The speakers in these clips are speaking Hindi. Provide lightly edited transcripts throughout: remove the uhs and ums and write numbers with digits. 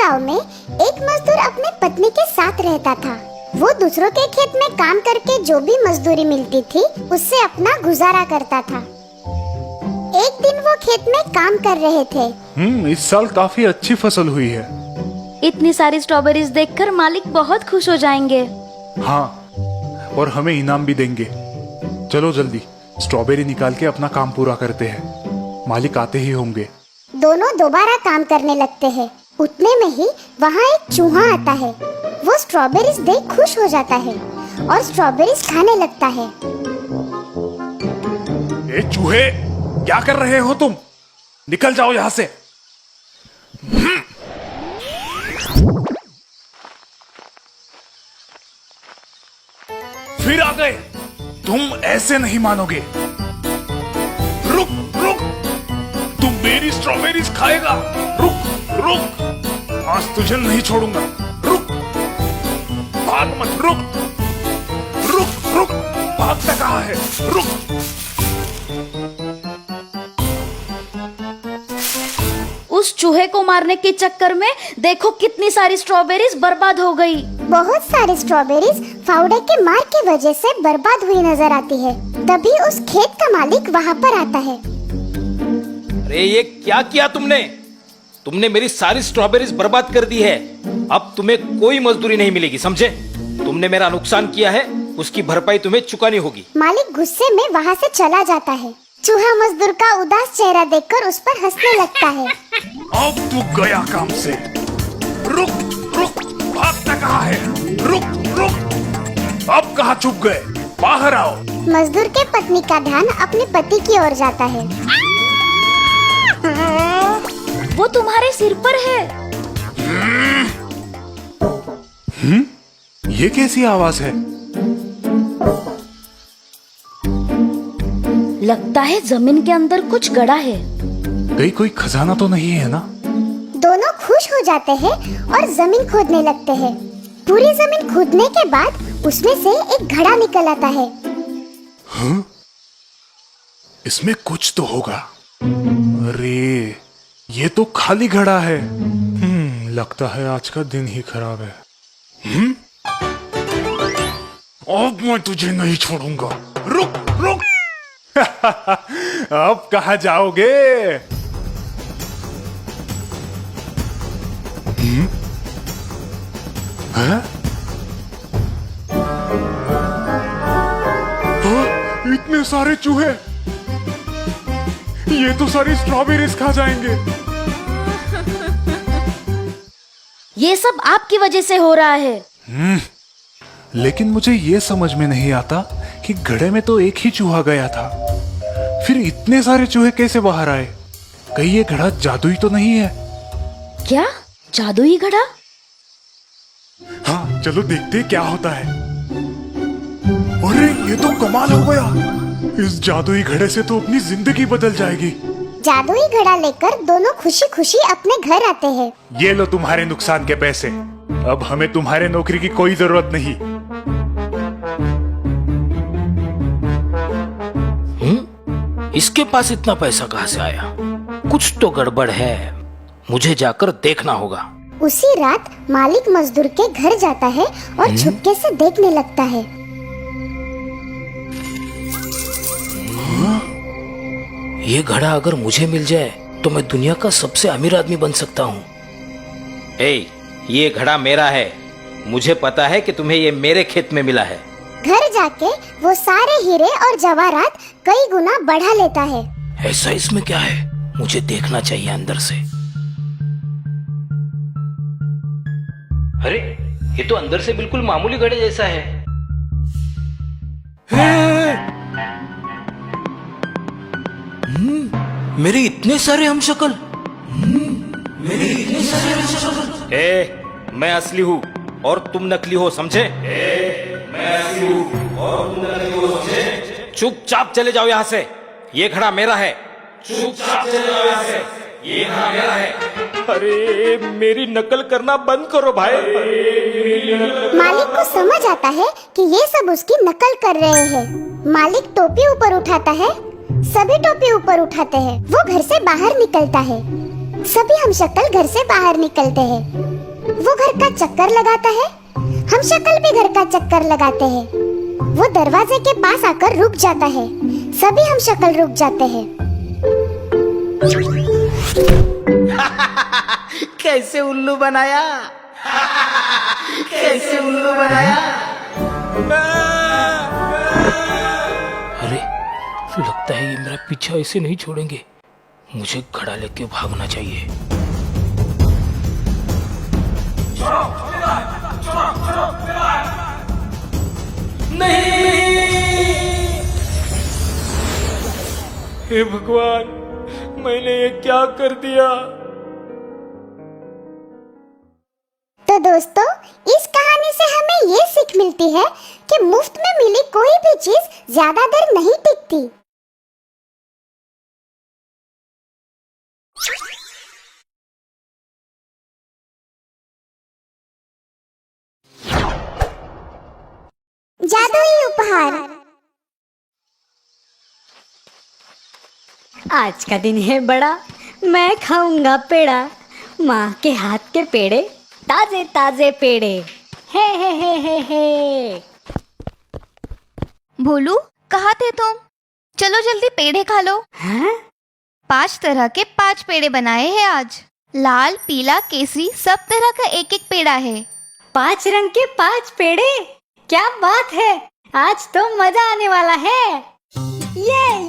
गांव में एक मजदूर अपनी पत्नी के साथ रहता था। वो दूसरों के खेत में काम करके जो भी मजदूरी मिलती थी उससे अपना गुजारा करता था। एक दिन वो खेत में काम कर रहे थे। इस साल काफी अच्छी फसल हुई है। इतनी सारी स्ट्रॉबेरीज देखकर मालिक बहुत खुश हो जाएंगे। हाँ, और हमें इनाम भी देंगे। चलो जल्दी स्ट्रॉबेरी निकाल के अपना काम पूरा करते हैं। मालिक आते ही होंगे। दोनों दोबारा काम करने लगते हैं। उतने में ही वहाँ एक चूहा आता है। वो स्ट्रॉबेरीज देख खुश हो जाता है और स्ट्रॉबेरीज खाने लगता है। ए चूहे, क्या कर रहे हो तुम? निकल जाओ यहाँ से। फिर आ गए। तुम ऐसे नहीं मानोगे। रुक रुक, तुम मेरी स्ट्रॉबेरीज खाएगा। रुक रुक, आज तुझे नहीं छोड़ूंगा। रुक, भाग मत। रुक रुक रुक, भागता कहाँ है? रुक। उस चूहे को मारने के चक्कर में देखो कितनी सारी स्ट्रॉबेरीज बर्बाद हो गई। बहुत सारी स्ट्रॉबेरीज फावड़े के मार की वजह से बर्बाद हुई नजर आती है। तभी उस खेत का मालिक वहाँ पर आता है। अरे ये क्या किया तुमने? तुमने मेरी सारी स्ट्रॉबेरीज बर्बाद कर दी है। अब तुम्हें कोई मजदूरी नहीं मिलेगी, समझे? तुमने मेरा नुकसान किया है, उसकी भरपाई तुम्हें चुकानी होगी। मालिक गुस्से में वहाँ से चला जाता है। चूहा मजदूर का उदास चेहरा देखकर उस पर हंसने लगता है। अब तू गया काम से। रुक रुक, भागता कहाँ है? रुक रुक, अब कहाँ छुप गए? बाहर आओ। मजदूर के पत्नी का ध्यान अपने पति की ओर जाता है। वो तुम्हारे सिर पर है। ये कैसी आवाज है? लगता है जमीन के अंदर कुछ गड़ा है। कहीं कोई खजाना तो नहीं है ना? दोनों खुश हो जाते हैं और जमीन खोदने लगते हैं। पूरी जमीन खोदने के बाद उसमें से एक घड़ा निकल आता है। हाँ? इसमें कुछ तो होगा। अरे, ये तो खाली घड़ा है। लगता है आज का दिन ही खराब है। अब मैं तुझे नहीं छोड़ूंगा। रुक रुक। अब कहाँ जाओगे? हाँ? इतने सारे चूहे, ये तो सारी स्ट्रॉबेरीज खा जाएंगे। ये सब आपकी वजह से हो रहा है। लेकिन मुझे ये समझ में नहीं आता कि घड़े में तो एक ही चूहा गया था, फिर इतने सारे चूहे कैसे बाहर आए? कहीं ये घड़ा जादुई तो नहीं है? क्या जादुई घड़ा? हाँ, चलो देखते क्या होता है। अरे, ये तो कमाल हो गया। इस जादुई घड़े से तो अपनी जिंदगी बदल जाएगी। जादुई घड़ा लेकर दोनों खुशी खुशी अपने घर आते हैं। ये लो तुम्हारे नुकसान के पैसे। अब हमें तुम्हारे नौकरी की कोई जरूरत नहीं। इसके पास इतना पैसा कहाँ से आया? कुछ तो गड़बड़ है, मुझे जाकर देखना होगा। उसी रात मालिक मजदूर के घर जाता है और छुपके से देखने लगता है। ये घड़ा अगर मुझे मिल जाए तो मैं दुनिया का सबसे अमीर आदमी बन सकता हूँ। ये घड़ा मेरा है। मुझे पता है कि तुम्हें ये मेरे खेत में मिला है। घर जाके वो सारे हीरे और जवाहरात कई गुना बढ़ा लेता है। ऐसा इसमें क्या है? मुझे देखना चाहिए अंदर से। अरे, ये तो अंदर से बिल्कुल मामूली घड़े जैसा है। मेरे इतने सारे हमशक्ल। मैं असली हूँ और तुम नकली हो, समझे? मैं असली हूँ और तुम नकली हो, समझे? चुपचाप चले जाओ यहाँ से। ये घड़ा मेरा है। चुपचाप चले जाओ यहाँ से। ये घड़ा मेरा है। अरे, मेरी नकल करना बंद करो भाई। मालिक को समझ आता है कि ये सब उसकी नकल कर रहे हैं। मालिक टोपी ऊपर उठाता है। सभी टोपी ऊपर उठाते हैं। वो घर से बाहर निकलता है। सभी हमशक्ल घर से बाहर निकलते हैं। वो घर का चक्कर लगाता है, हमशक्ल भी घर का चक्कर लगाते हैं। वो दरवाजे के पास आकर रुक जाता है, सभी हमशक्ल रुक जाते हैं। कैसे उल्लू बनाया, कैसे उल्लू बनाया। अरे लगता है ये मेरा पीछा ऐसे नहीं छोड़ेंगे, मुझे घड़ा लेके भागना चाहिए। हे भगवान, मैंने ये क्या कर दिया। तो दोस्तों, इस कहानी से हमें ये सीख मिलती है कि मुफ्त में मिली कोई भी चीज ज्यादा देर नहीं टिकती। जादुई उपहार। आज का दिन है बड़ा, मैं खाऊंगा पेड़ा, माँ के हाथ के पेड़े, ताजे ताजे पेड़े। हे। भोलू, कहाँ थे तुम? चलो जल्दी पेड़े खा लो। हाँ? 5 तरह के 5 पेड़े बनाए हैं आज। लाल, पीला, केसरी, सब तरह का एक एक पेड़ा है। 5 रंग के 5 पेड़े, क्या बात है। आज तो मजा आने वाला है। ये।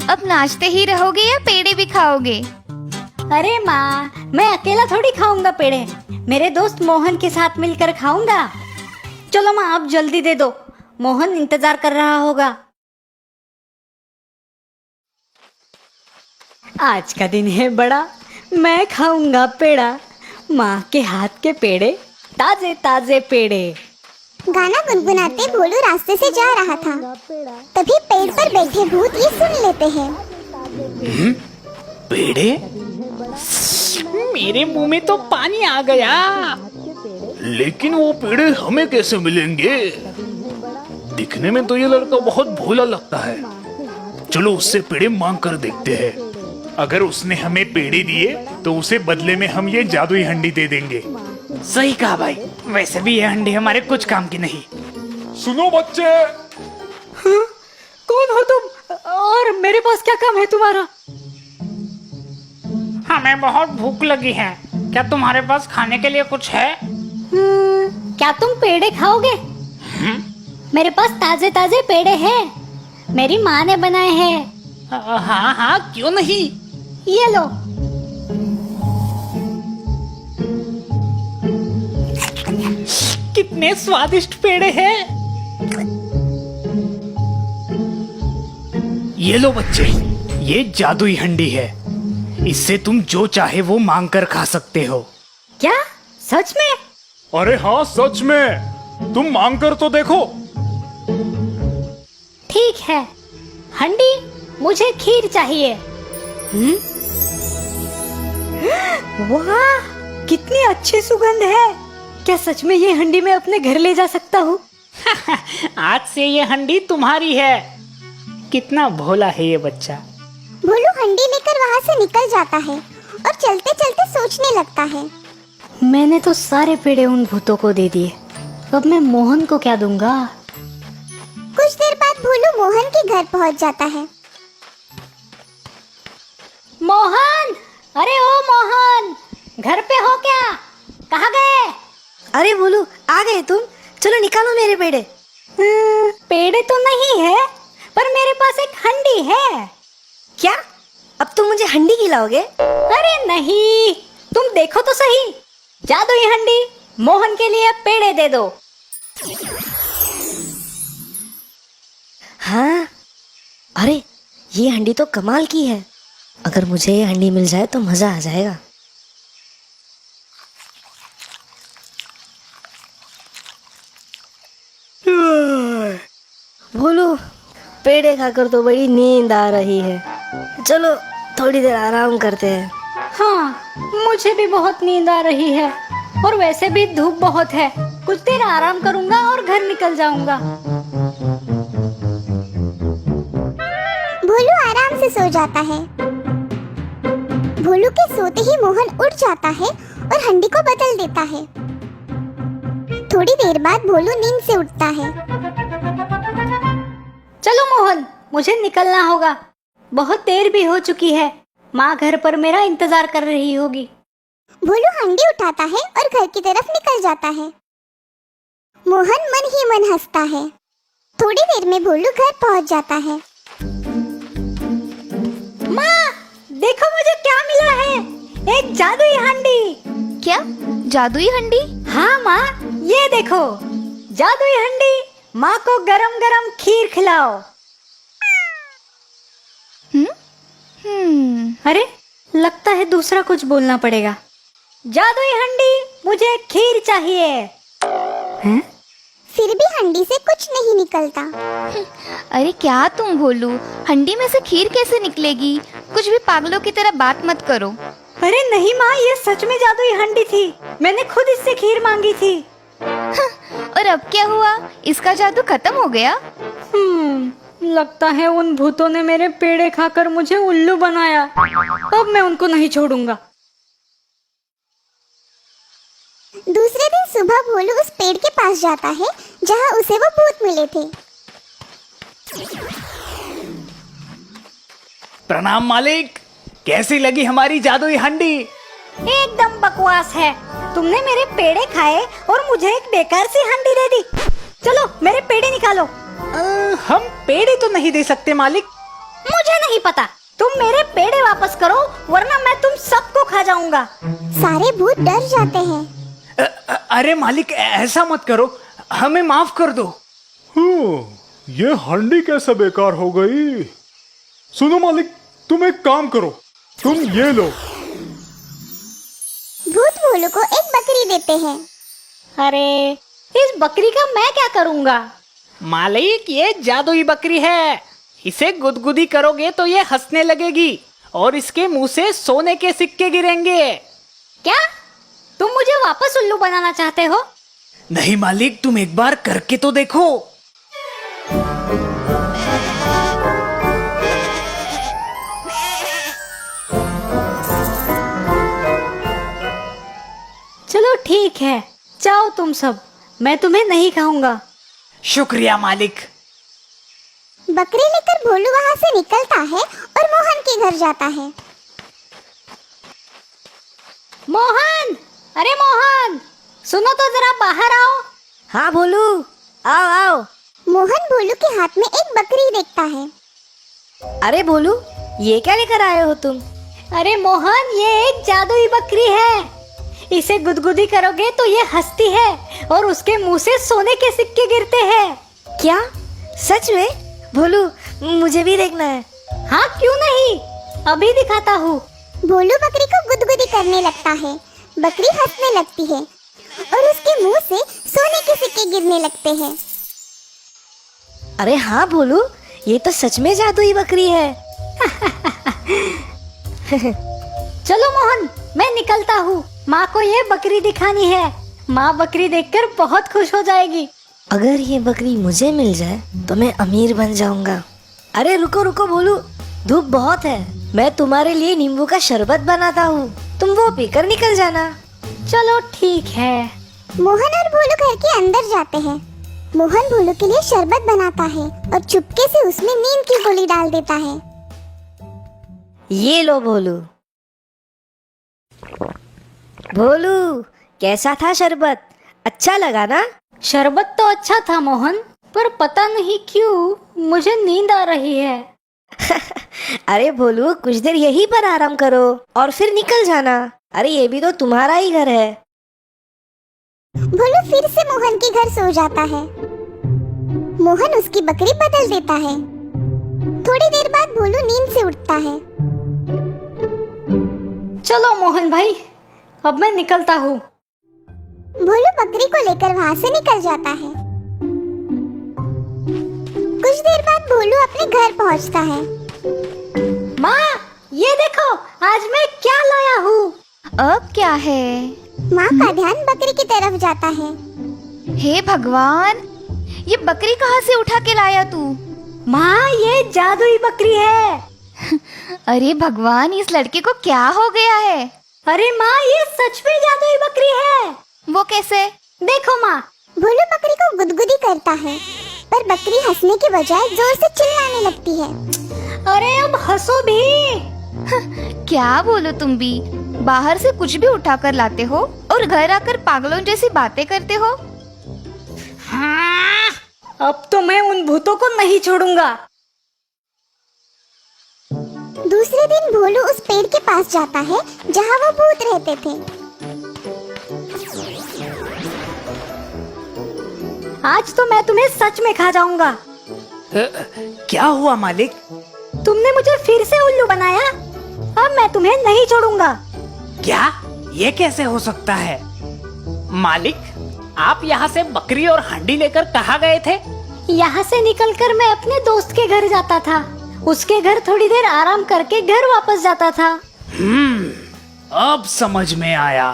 अब नाचते ही रहोगे या पेड़े भी खाओगे? अरे माँ, मैं अकेला थोड़ी खाऊंगा पेड़े, मेरे दोस्त मोहन के साथ मिलकर खाऊंगा। चलो माँ, आप जल्दी दे दो, मोहन इंतजार कर रहा होगा। आज का दिन है बड़ा, मैं खाऊंगा पेड़ा, माँ के हाथ के पेड़े, ताजे ताजे पेड़े। गाना गुनगुनाते भोलू रास्ते से जा रहा था। तभी पेड़ पर बैठे भूत ये सुन लेते हैं। पेड़े? मेरे मुंह में तो पानी आ गया। लेकिन वो पेड़े हमें कैसे मिलेंगे? दिखने में तो ये लड़का बहुत भोला लगता है। चलो उससे पेड़े मांग कर देखते हैं। अगर उसने हमें पेड़े दिए तो उसे बदले में हम ये जादुई हंडी दे देंगे। सही कहा भाई, वैसे भी ये हंडी हमारे कुछ काम की नहीं। सुनो बच्चे। कौन हो तुम, और मेरे पास क्या काम है तुम्हारा? हमें बहुत भूख लगी है, क्या तुम्हारे पास खाने के लिए कुछ है? क्या तुम पेड़े खाओगे? मेरे पास ताजे ताजे पेड़े हैं, मेरी माँ ने बनाए हैं। हाँ, क्यों नहीं। ये लो। कितने स्वादिष्ट पेड़े हैं। ये लो बच्चे, ये जादुई हंडी है, इससे तुम जो चाहे वो मांग कर खा सकते हो। क्या सच में? अरे हाँ, सच में। तुम मांग कर तो देखो। ठीक है, हंडी, मुझे खीर चाहिए। वाह, कितनी अच्छी सुगंध है। क्या सच में ये हंडी मैं अपने घर ले जा सकता हूँ? आज से ये हंडी तुम्हारी है। कितना भोला है ये बच्चा। भोलू हंडी लेकर वहाँ से निकल जाता है और चलते चलते सोचने लगता है। मैंने तो सारे पेड़े उन भूतों को दे दिए, अब मैं मोहन को क्या दूंगा? कुछ देर बाद भोलू मोहन के घर पहुँच जाता है। मोहन, अरे ओ मोहन, घर पे हो क्या? कहाँ गए? अरे भोलू, आ गए तुम। चलो निकालो मेरे पेड़े। पेड़े तो नहीं है, पर मेरे पास एक हंडी है। क्या? अब तुम मुझे हंडी खिलाओगे? अरे नहीं, तुम देखो तो सही। जादुई हंडी, मोहन के लिए पेड़े दे दो। हाँ, अरे ये हंडी तो कमाल की है। अगर मुझे ये हंडी मिल जाए तो मजा आ जाएगा। भोलू, पेड़े खाकर तो बड़ी नींद आ रही है। चलो थोड़ी देर आराम करते हैं। हाँ, मुझे भी बहुत नींद आ रही है, और वैसे भी धूप बहुत है। कुछ देर आराम करूंगा और घर निकल जाऊंगा। भोलू आराम से सो सो जाता है। भोलू के सोते ही मोहन उठ जाता है और हंडी को बदल देता है। थोड़ी देर बाद भोलू नींद से उठता है। चलो मोहन, मुझे निकलना होगा। बहुत देर भी हो चुकी है। माँ घर पर मेरा इंतजार कर रही होगी। भोलू हंडी उठाता है और घर की तरफ निकल जाता है। मोहन मन ही मन हंसता है। थोड़ी देर में भोलू घर पहुंच जाता है। माँ, देखो मुझे क्या मिला है, एक जादुई हंडी। क्या जादुई हंडी? हाँ माँ, ये देखो जादुई हंडी। माँ को गरम गरम खीर खिलाओ। अरे, लगता है दूसरा कुछ बोलना पड़ेगा। जादुई हंडी, मुझे खीर चाहिए। हैं? फिर भी हंडी से कुछ नहीं निकलता। अरे क्या तुम भोलू, हंडी में से खीर कैसे निकलेगी? कुछ भी पागलों की तरह बात मत करो। अरे नहीं माँ, ये सच में जादुई हंडी थी। मैंने खुद इससे खीर मांगी थी। और अब क्या हुआ? इसका जादू खत्म हो गया? लगता है उन भूतों ने मेरे पेड़े खाकर मुझे उल्लू बनाया। अब मैं उनको नहीं छोड़ूंगा। दूसरे दिन सुबह भोलू उस पेड़ के पास जाता है जहाँ उसे वो भूत मिले थे। प्रणाम मालिक, कैसी लगी हमारी जादुई हंडी? एकदम बकवास है। तुमने मेरे पेड़े खाए और मुझे एक बेकार सी हंडी दे दी। चलो मेरे पेड़े निकालो। हम पेड़े तो नहीं दे सकते मालिक। मुझे नहीं पता, तुम मेरे पेड़े वापस करो वरना मैं तुम सबको खा जाऊंगा। सारे भूत डर जाते हैं। अरे मालिक, ऐसा मत करो, हमें माफ कर दो। ये हंडी कैसे बेकार हो गई? सुनो मालिक, तुम एक काम करो, तुम ये लो। भूत भोलू को एक बकरी देते हैं। अरे, इस बकरी का मैं क्या करूंगा? मालिक, ये जादुई बकरी है। इसे गुदगुदी करोगे तो ये हंसने लगेगी और इसके मुंह से सोने के सिक्के गिरेंगे। क्या तुम मुझे वापस उल्लू बनाना चाहते हो? नहीं मालिक, तुम एक बार करके तो देखो। चलो ठीक है, जाओ तुम सब, मैं तुम्हें नहीं खाऊंगा। शुक्रिया मालिक। बकरी लेकर भोलू वहाँ से निकलता है और मोहन के घर जाता है। मोहन, अरे मोहन, सुनो तो जरा बाहर आओ। हाँ भोलू, आओ आओ। मोहन भोलू के हाथ में एक बकरी देखता है। अरे भोलू, ये क्या लेकर आए हो तुम? अरे मोहन, ये एक जादुई बकरी है। इसे गुदगुदी करोगे तो ये हंसती है और उसके मुंह से सोने के सिक्के गिरते हैं। क्या सच में? भोलू, मुझे भी देखना है। हाँ क्यों नहीं, अभी दिखाता हूँ। भोलू बकरी को गुदगुदी करने लगता है। बकरी हंसने लगती है और उसके मुंह से सोने के सिक्के गिरने लगते हैं। अरे हाँ भोलू, ये तो सच में जादुई बकरी है। चलो मोहन, मैं निकलता हूँ। माँ को ये बकरी दिखानी है। माँ बकरी देखकर बहुत खुश हो जाएगी। अगर ये बकरी मुझे मिल जाए तो मैं अमीर बन जाऊंगा। अरे रुको रुको भोलू, धूप बहुत है। मैं तुम्हारे लिए नींबू का शरबत बनाता हूँ, तुम वो पीकर निकल जाना। चलो ठीक है। मोहन और भोलू घर के अंदर जाते हैं। मोहन भोलू के लिए शरबत बनाता है और चुपके से उसमें नीम की गोली डाल देता है। ये लो भोलू। भोलू, कैसा था शरबत? अच्छा लगा ना? शरबत तो अच्छा था मोहन, पर पता नहीं क्यों मुझे नींद आ रही है। अरे भोलू, कुछ देर यहीं पर आराम करो और फिर निकल जाना। अरे ये भी तो तुम्हारा ही घर है। भोलू फिर से मोहन के घर सो जाता है। मोहन उसकी बकरी बदल देता है। थोड़ी देर बाद भोलू नींद से उठता है। चलो मोहन भाई, अब मैं निकलता हूँ। भोलू बकरी को लेकर वहाँ से निकल जाता है। कुछ देर बाद भोलू अपने घर पहुँचता है। माँ, ये देखो आज मैं क्या लाया हूँ। अब क्या है? माँ का ध्यान बकरी की तरफ जाता है। हे भगवान, ये बकरी कहाँ से उठा के लाया तू? माँ, ये जादुई बकरी है। अरे भगवान, इस लड़के को क्या हो गया है? अरे माँ, ये सच में जादुई बकरी है। वो कैसे? देखो माँ। भोलू बकरी को गुदगुदी करता है, पर बकरी हंसने के बजाय जोर से चिल्लाने लगती है। अरे अब हंसो भी। क्या बोलो तुम भी? बाहर से कुछ भी उठा कर लाते हो और घर आकर पागलों जैसी बातें करते हो। हाँ, अब तो मैं उन भूतों को नहीं छोड़ूंगा। दूसरे दिन भोलू उस पेड़ के पास जाता है जहाँ वो भूत रहते थे। आज तो मैं तुम्हें सच में खा जाऊंगा। क्या हुआ मालिक? तुमने मुझे फिर से उल्लू बनाया। अब मैं तुम्हें नहीं छोड़ूंगा। क्या? ये कैसे हो सकता है? मालिक, आप यहाँ से बकरी और हांडी लेकर कहाँ गए थे? यहाँ से निकलकर मैं अपने दोस्त के घर जाता था। उसके घर थोड़ी देर आराम करके घर वापस जाता था। अब समझ में आया।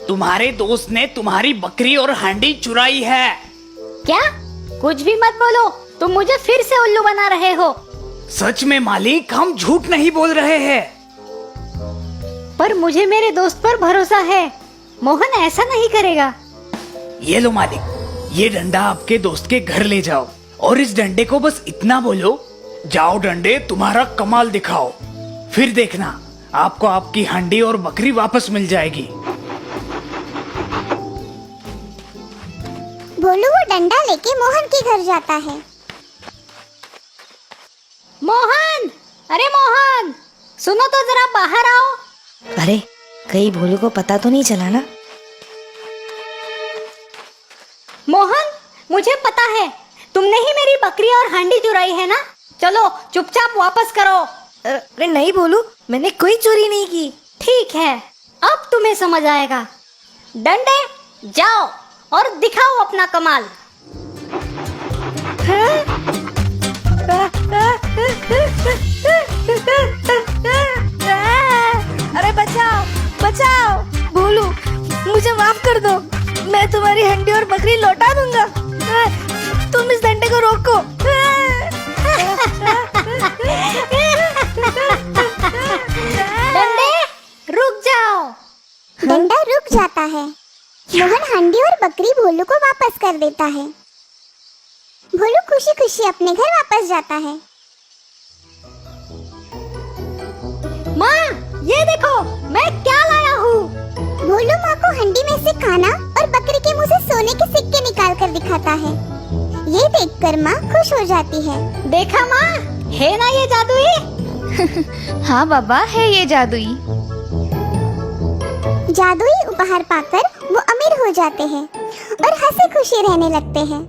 तुम्हारे दोस्त ने तुम्हारी बकरी और हांडी चुराई है। क्या? कुछ भी मत बोलो, तुम मुझे फिर से उल्लू बना रहे हो। सच में मालिक, हम झूठ नहीं बोल रहे हैं। पर मुझे मेरे दोस्त पर भरोसा है। मोहन ऐसा नहीं करेगा। ये लो मालिक, ये डंडा आपके दोस्त के घर ले जाओ और इस डंडे को बस इतना बोलो, जाओ डंडे तुम्हारा कमाल दिखाओ। फिर देखना, आपको आपकी हांडी और बकरी वापस मिल जाएगी। भोलू वो डंडा लेके मोहन के घर जाता है। मोहन, अरे मोहन, सुनो तो जरा बाहर आओ। अरे, कहीं भोलू को पता तो नहीं चला ना? मोहन, मुझे पता है तुमने ही मेरी बकरी और हांडी चुराई है ना। चलो चुपचाप वापस करो। अरे नहीं भोलू, मैंने कोई चोरी नहीं की। ठीक है, अब तुम्हें समझ आएगा। डंडे, जाओ और दिखाओ अपना कमाल। अरे बचाओ, बचाओ भोलू, मुझे माफ कर दो। मैं तुम्हारी हंडी और बकरी लौटा दूंगा। तुम इस डंडे को रोको। डंडे, रुक जाओ। डंडा रुक जाता है। मोहन हांडी और बकरी भोलू को वापस कर देता है। भोलू खुशी खुशी अपने घर वापस जाता है। माँ, ये देखो मैं क्या लाया हूँ। भोलू माँ को हंडी में से खाना और बकरी के मुंह से सोने के सिक्के निकाल कर दिखाता है। ये देखकर माँ खुश हो जाती है। देखा माँ, है ना ये जादुई? हाँ बाबा, है ये जादुई। जादुई उपहार पाकर वो अमीर हो जाते हैं और हंसी खुशी रहने लगते हैं।